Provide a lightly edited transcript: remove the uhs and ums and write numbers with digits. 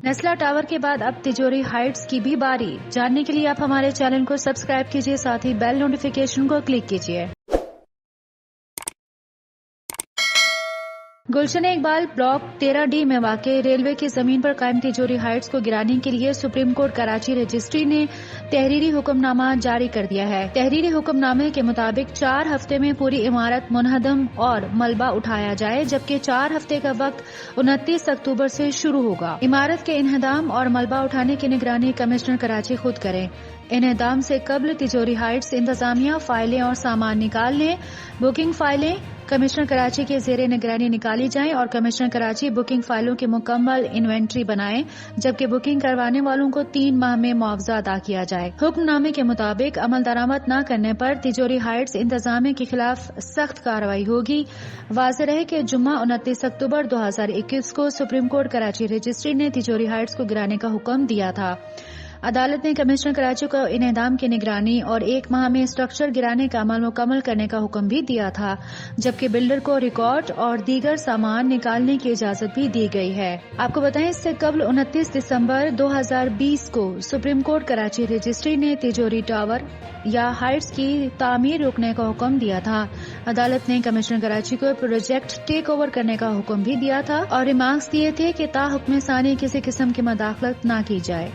نیسلا tower کے بعد اب تجوری ہائٹس کی بھی باری. جاننے کے لیے آپ ہمارے چینل کو سبسکرائب کیجیے، ساتھ ہی بیل نوٹیفیکیشن کو کلک کیجیے. گلشن اقبال بلاک 13D میں واقع ریلوے کی زمین پر قائم تجوری ہائٹس کو گرانے کے لیے سپریم کورٹ کراچی رجسٹری نے تحریری حکم نامہ جاری کر دیا ہے. تحریری حکم نامے کے مطابق 4 ہفتے میں پوری عمارت منہدم اور ملبہ اٹھایا جائے، جبکہ 4 ہفتے کا وقت 29 اکتوبر سے شروع ہوگا. عمارت کے انہدام اور ملبہ اٹھانے کی نگرانی کمشنر کراچی خود کریں. انہدام سے قبل تجوری ہائٹس انتظامیہ فائلیں اور سامان نکال لیں. بکنگ فائلیں کمشنر کراچی کے زیر نگرانی نکالی جائیں اور کمشنر کراچی بکنگ فائلوں کی مکمل انوینٹری بنائیں، جبکہ بکنگ کروانے والوں کو 3 ماہ میں معاوضہ ادا کیا جائے. حکم نامے کے مطابق عمل درآمد نہ کرنے پر تجوری ہائٹس انتظامیہ کے خلاف سخت کارروائی ہوگی. واضح رہے کہ جمعہ 29 اکتوبر 2021 کو سپریم کورٹ کراچی رجسٹری نے تجوری ہائٹس کو گرانے کا حکم دیا تھا. عدالت نے کمشنر کراچی کو انہدام کی نگرانی اور 1 ماہ میں اسٹرکچر گرانے کا عمل مکمل کرنے کا حکم بھی دیا تھا، جبکہ بلڈر کو ریکارڈ اور دیگر سامان نکالنے کی اجازت بھی دی گئی ہے. آپ کو بتائیں، اس سے قبل 29 دسمبر 2020 کو سپریم کورٹ کراچی رجسٹری نے تجوری ٹاور یا ہائٹس کی تعمیر روکنے کا حکم دیا تھا. عدالت نے کمشنر کراچی کو پروجیکٹ ٹیک اوور کرنے کا حکم بھی دیا تھا اور ریمارکس دیے تھے کہ تا حکم ثانی کسی قسم کی مداخلت نہ کی جائے.